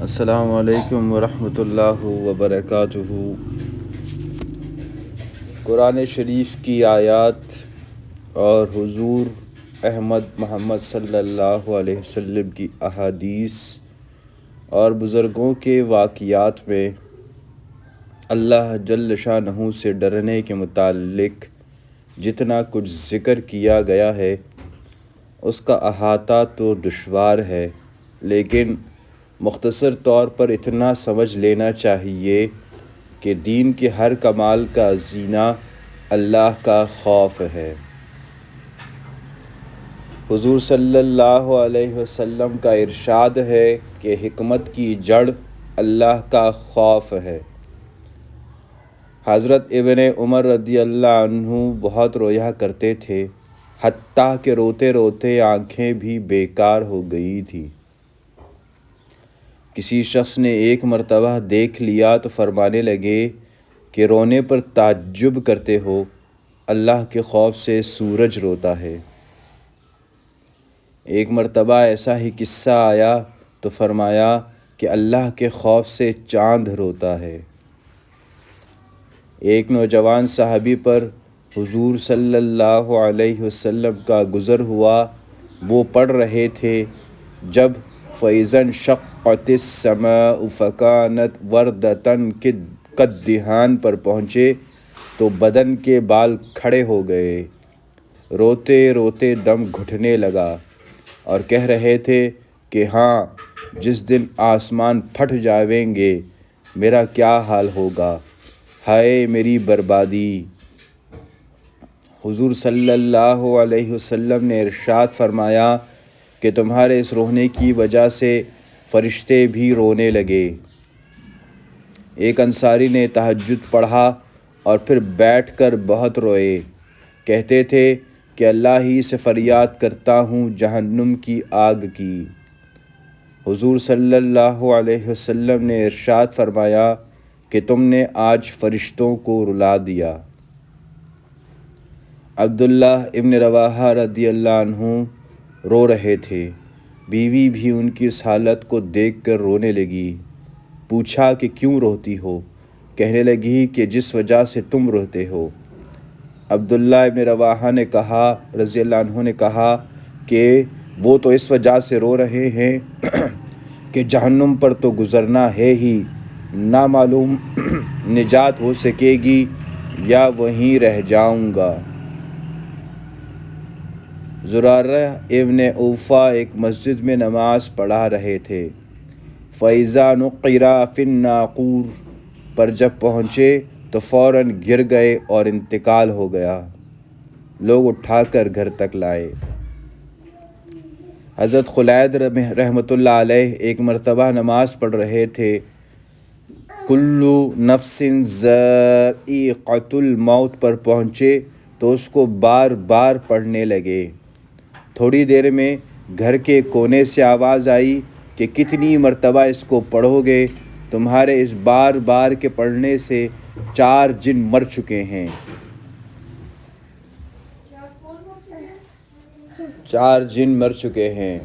السلام علیکم ورحمۃ اللہ وبرکاتہ۔ قرآن شریف کی آیات اور حضور احمد محمد صلی اللہ علیہ وسلم کی احادیث اور بزرگوں کے واقعات میں اللہ جل شانہ سے ڈرنے کے متعلق جتنا کچھ ذکر کیا گیا ہے اس کا احاطہ تو دشوار ہے، لیکن مختصر طور پر اتنا سمجھ لینا چاہیے کہ دین کے ہر کمال کا زینہ اللہ کا خوف ہے۔ حضور صلی اللہ علیہ وسلم کا ارشاد ہے کہ حکمت کی جڑ اللہ کا خوف ہے۔ حضرت ابن عمر رضی اللہ عنہ بہت رویا کرتے تھے، حتیٰ کہ روتے روتے آنکھیں بھی بیکار ہو گئی تھی۔ کسی شخص نے ایک مرتبہ دیکھ لیا تو فرمانے لگے کہ رونے پر تعجب کرتے ہو، اللہ کے خوف سے سورج روتا ہے۔ ایک مرتبہ ایسا ہی قصہ آیا تو فرمایا کہ اللہ کے خوف سے چاند روتا ہے۔ ایک نوجوان صحابی پر حضور صلی اللہ علیہ وسلم کا گزر ہوا، وہ پڑھ رہے تھے جب فَإِذَا انشَقَّتِ السَّمَاءُ فَكَانَتْ وَرْدَةً كَالدِّهَانِ پر پہنچے تو بدن کے بال کھڑے ہو گئے، روتے روتے دم گھٹنے لگا اور کہہ رہے تھے کہ ہاں، جس دن آسمان پھٹ جائیں گے میرا کیا حال ہوگا، ہائے میری بربادی۔ حضور صلی اللہ علیہ وسلم نے ارشاد فرمایا کہ تمہارے اس رونے کی وجہ سے فرشتے بھی رونے لگے۔ ایک انصاری نے تہجد پڑھا اور پھر بیٹھ کر بہت روئے، کہتے تھے کہ اللہ ہی سے فریاد کرتا ہوں جہنم کی آگ کی۔ حضور صلی اللہ علیہ وسلم نے ارشاد فرمایا کہ تم نے آج فرشتوں کو رلا دیا۔ عبداللہ ابن رواحہ رضی اللہ عنہ رو رہے تھے، بیوی بھی ان کی اس حالت کو دیکھ کر رونے لگی۔ پوچھا کہ کیوں روتی ہو؟ کہنے لگی کہ جس وجہ سے تم روتے ہو۔ عبداللہ ابن رواحہ نے کہا رضی اللہ عنہ نے کہا کہ وہ تو اس وجہ سے رو رہے ہیں کہ جہنم پر تو گزرنا ہے ہی، نہ معلوم نجات ہو سکے گی یا وہیں رہ جاؤں گا۔ زرارہ ابن اوفا ایک مسجد میں نماز پڑھا رہے تھے۔ فَإِذَا نُقِرَ فِي النَّاقُورِ پر جب پہنچے تو فوراً گر گئے اور انتقال ہو گیا۔ لوگ اٹھا کر گھر تک لائے۔ حضرت خلید رحمۃ اللہ علیہ ایک مرتبہ نماز پڑھ رہے تھے، کُلُّ نَفْسٍ ذَائِقَةُ الْمَوْتِ پر پہنچے تو اس کو بار بار پڑھنے لگے۔ تھوڑی دیر میں گھر کے کونے سے آواز آئی کہ کتنی مرتبہ اس کو پڑھو گے، تمہارے اس بار بار کے پڑھنے سے 4 جن مر چکے ہیں۔ 4 جن مر چکے ہیں۔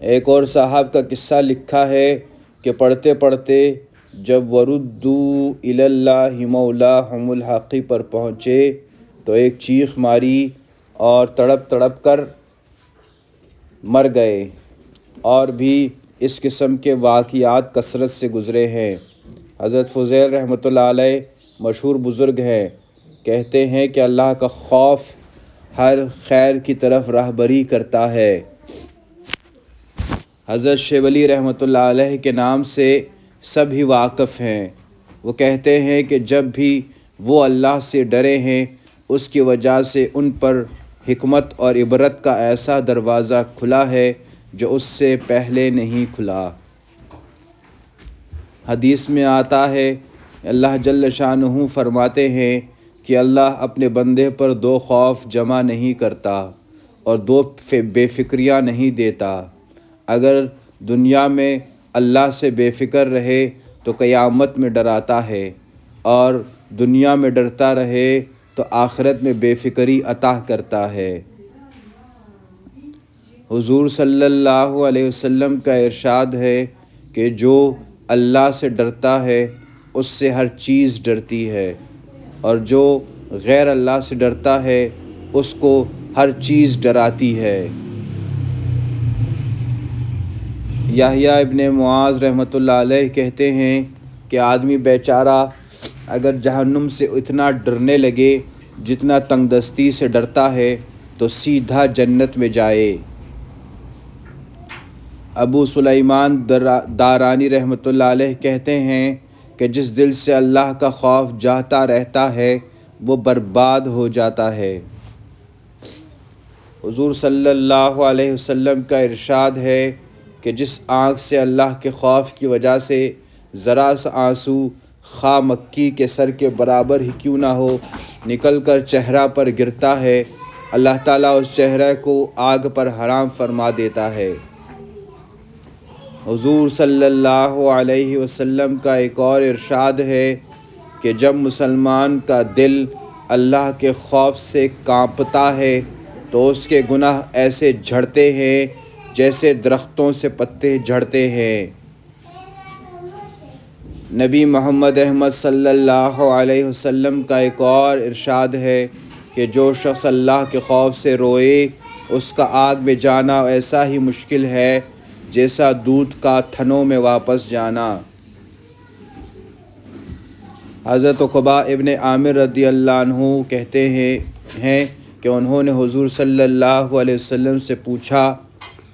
ایک اور صاحب کا قصہ لکھا ہے کہ پڑھتے پڑھتے جب وَرُدُّوا إِلَى اللَّهِ مَوْلَاهُمُ الْحَقِّ پر پہنچے تو ایک چیخ ماری اور تڑپ تڑپ کر مر گئے۔ اور بھی اس قسم کے واقعات کثرت سے گزرے ہیں۔ حضرت فضیل رحمۃ اللہ علیہ مشہور بزرگ ہیں، کہتے ہیں کہ اللہ کا خوف ہر خیر کی طرف راہبری کرتا ہے۔ حضرت شیولی رحمۃ اللہ علیہ کے نام سے سب ہی واقف ہیں۔ وہ کہتے ہیں کہ جب بھی وہ اللہ سے ڈرے ہیں اس کی وجہ سے ان پر حکمت اور عبرت کا ایسا دروازہ کھلا ہے جو اس سے پہلے نہیں کھلا۔ حدیث میں آتا ہے اللہ جل شانہ فرماتے ہیں کہ اللہ اپنے بندے پر 2 خوف جمع نہیں کرتا اور 2 بے فکریاں نہیں دیتا۔ اگر دنیا میں اللہ سے بے فکر رہے تو قیامت میں ڈراتا ہے، اور دنیا میں ڈرتا رہے تو آخرت میں بے فکری عطا کرتا ہے۔ حضور صلی اللہ علیہ وسلم کا ارشاد ہے کہ جو اللہ سے ڈرتا ہے اس سے ہر چیز ڈرتی ہے، اور جو غیر اللہ سے ڈرتا ہے اس کو ہر چیز ڈراتی ہے۔ یحییٰ ابن معاذ رحمۃ اللہ علیہ کہتے ہیں کہ آدمی بیچارہ اگر جہنم سے اتنا ڈرنے لگے جتنا تنگ دستی سے ڈرتا ہے تو سیدھا جنت میں جائے۔ ابو سلیمان دارانی رحمۃ اللہ علیہ کہتے ہیں کہ جس دل سے اللہ کا خوف جاتا رہتا ہے وہ برباد ہو جاتا ہے۔ حضور صلی اللہ علیہ وسلم کا ارشاد ہے کہ جس آنکھ سے اللہ کے خوف کی وجہ سے ذرا سا آنسو خواہ مکی کے سر کے برابر ہی کیوں نہ ہو نکل کر چہرہ پر گرتا ہے، اللہ تعالیٰ اس چہرے کو آگ پر حرام فرما دیتا ہے۔ حضور صلی اللہ علیہ وسلم کا ایک اور ارشاد ہے کہ جب مسلمان کا دل اللہ کے خوف سے کانپتا ہے تو اس کے گناہ ایسے جھڑتے ہیں جیسے درختوں سے پتے جھڑتے ہیں۔ نبی محمد احمد صلی اللہ علیہ وسلم کا ایک اور ارشاد ہے کہ جو شخص اللہ کے خوف سے روئے اس کا آگ میں جانا ایسا ہی مشکل ہے جیسا دودھ کا تھنوں میں واپس جانا۔ حضرت عقبہ ابن عامر رضی اللہ عنہ کہتے ہیں کہ انہوں نے حضور صلی اللہ علیہ وسلم سے پوچھا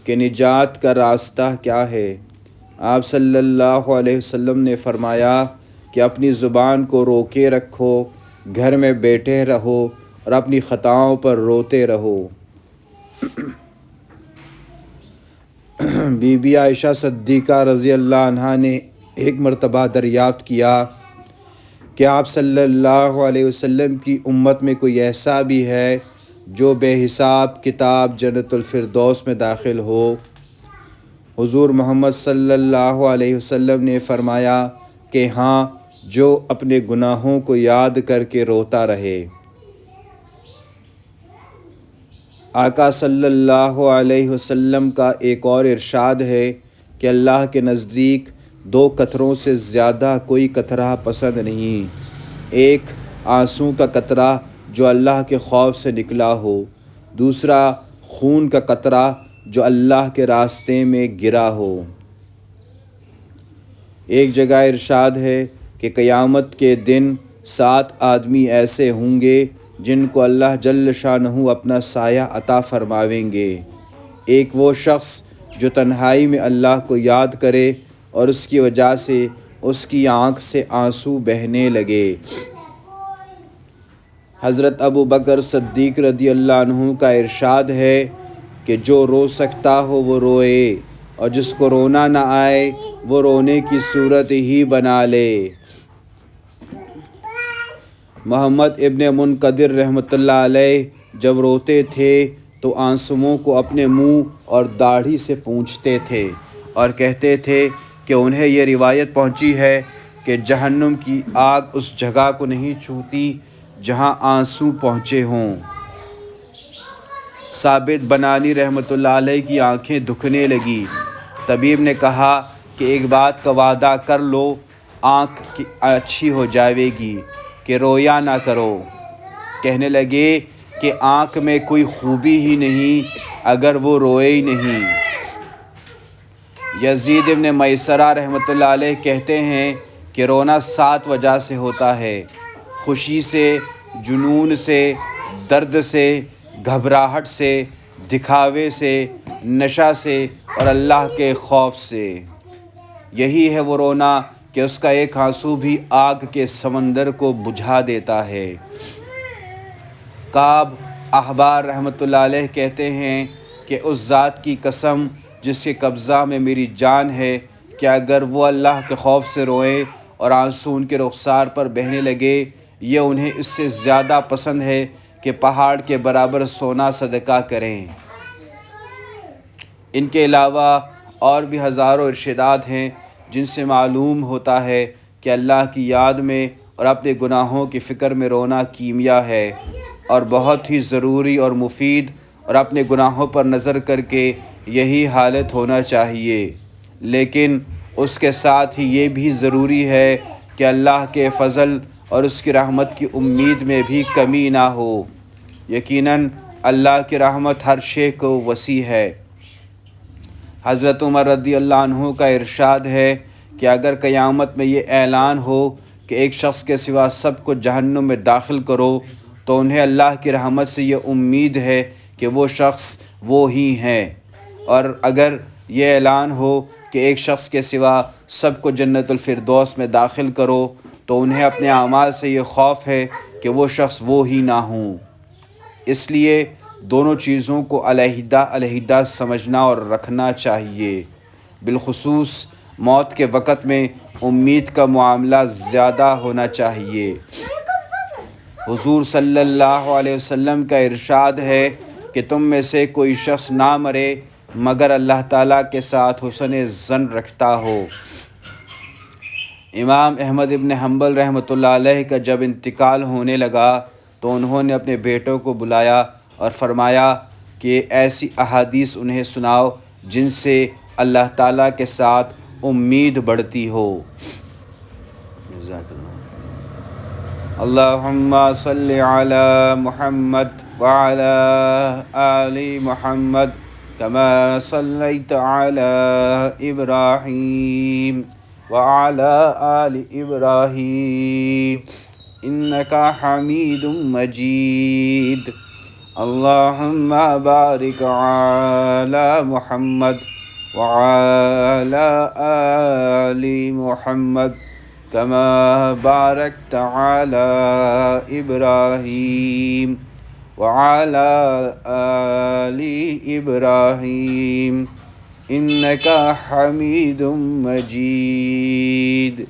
کہ نجات کا راستہ کیا ہے؟ آپ صلی اللہ علیہ وسلم نے فرمایا کہ اپنی زبان کو روکے رکھو، گھر میں بیٹھے رہو اور اپنی خطاؤں پر روتے رہو۔ بی بی عائشہ صدیقہ رضی اللہ عنہا نے ایک مرتبہ دریافت کیا کہ آپ صلی اللہ علیہ وسلم کی امت میں کوئی ایسا بھی ہے جو بے حساب کتاب جنت الفردوس میں داخل ہو؟ حضور محمد صلی اللہ علیہ وسلم نے فرمایا کہ ہاں، جو اپنے گناہوں کو یاد کر کے روتا رہے۔ آقا صلی اللہ علیہ وسلم کا ایک اور ارشاد ہے کہ اللہ کے نزدیک دو قطروں سے زیادہ کوئی قطرہ پسند نہیں، ایک آنسوں کا قطرہ جو اللہ کے خوف سے نکلا ہو، دوسرا خون کا قطرہ جو اللہ کے راستے میں گرا ہو۔ ایک جگہ ارشاد ہے کہ قیامت کے دن 7 آدمی ایسے ہوں گے جن کو اللہ جل شانہ اپنا سایہ عطا فرماویں گے۔ ایک وہ شخص جو تنہائی میں اللہ کو یاد کرے اور اس کی وجہ سے اس کی آنکھ سے آنسو بہنے لگے۔ حضرت ابو بکر صدیق رضی اللہ عنہ کا ارشاد ہے کہ جو رو سکتا ہو وہ روئے اور جس کو رونا نہ آئے وہ رونے کی صورت ہی بنا لے۔ محمد ابن منقدر رحمۃ اللہ علیہ جب روتے تھے تو آنسوؤں کو اپنے منہ اور داڑھی سے پونچھتے تھے اور کہتے تھے کہ انہیں یہ روایت پہنچی ہے کہ جہنم کی آگ اس جگہ کو نہیں چھوتی جہاں آنسو پہنچے ہوں۔ ثابت بنانی رحمۃ اللہ علیہ کی آنکھیں دکھنے لگی۔ طبیب نے کہا کہ ایک بات کا وعدہ کر لو، آنکھ کی اچھی ہو جائے گی کہ رویا نہ کرو۔ کہنے لگے کہ آنکھ میں کوئی خوبی ہی نہیں اگر وہ روئے ہی نہیں۔ یزید ابن میسرہ رحمۃ اللہ علیہ کہتے ہیں کہ رونا 7 وجہ سے ہوتا ہے: خوشی سے، جنون سے، درد سے، گھبراہٹ سے، دکھاوے سے، نشہ سے اور اللہ کے خوف سے۔ یہی ہے وہ رونا کہ اس کا ایک آنسو بھی آگ کے سمندر کو بجھا دیتا ہے۔ کعب احبار رحمۃ اللہ علیہ کہتے ہیں کہ اس ذات کی قسم جس کے قبضہ میں میری جان ہے کہ اگر وہ اللہ کے خوف سے روئیں اور آنسو ان کے رخسار پر بہنے لگے، یہ انہیں اس سے زیادہ پسند ہے کہ پہاڑ کے برابر سونا صدقہ کریں۔ ان کے علاوہ اور بھی ہزاروں ارشادات ہیں جن سے معلوم ہوتا ہے کہ اللہ کی یاد میں اور اپنے گناہوں کی فکر میں رونا کیمیا ہے اور بہت ہی ضروری اور مفید اور اپنے گناہوں پر نظر کر کے یہی حالت ہونا چاہیے، لیکن اس کے ساتھ ہی یہ بھی ضروری ہے کہ اللہ کے فضل اور اس کی رحمت کی امید میں بھی کمی نہ ہو۔ یقیناً اللہ کی رحمت ہر شے کو وسیع ہے۔ حضرت عمر رضی اللہ عنہ کا ارشاد ہے کہ اگر قیامت میں یہ اعلان ہو کہ ایک شخص کے سوا سب کو جہنم میں داخل کرو، تو انہیں اللہ کی رحمت سے یہ امید ہے کہ وہ شخص وہ ہی ہیں، اور اگر یہ اعلان ہو کہ ایک شخص کے سوا سب کو جنت الفردوس میں داخل کرو، تو انہیں اپنے اعمال سے یہ خوف ہے کہ وہ شخص وہ ہی نہ ہوں۔ اس لیے دونوں چیزوں کو علیحدہ علیحدہ سمجھنا اور رکھنا چاہیے۔ بالخصوص موت کے وقت میں امید کا معاملہ زیادہ ہونا چاہیے۔ حضور صلی اللہ علیہ وسلم کا ارشاد ہے کہ تم میں سے کوئی شخص نہ مرے مگر اللہ تعالیٰ کے ساتھ حسن ظن رکھتا ہو۔ امام احمد ابن حنبل رحمۃ اللہ علیہ کا جب انتقال ہونے لگا تو انہوں نے اپنے بیٹوں کو بلایا اور فرمایا کہ ایسی احادیث انہیں سناؤ جن سے اللہ تعالیٰ کے ساتھ امید بڑھتی ہو۔ اللہم صلی علی محمد وعلی آل محمد کما صلیت علی ابراہیم وعلی آل ابراہیم انکا حمید مجید۔ اللہم بارک علی محمد وعلی آل محمد کما بارکت علی ابراہیم وعلی آل ابراہیم انکا حمید مجید۔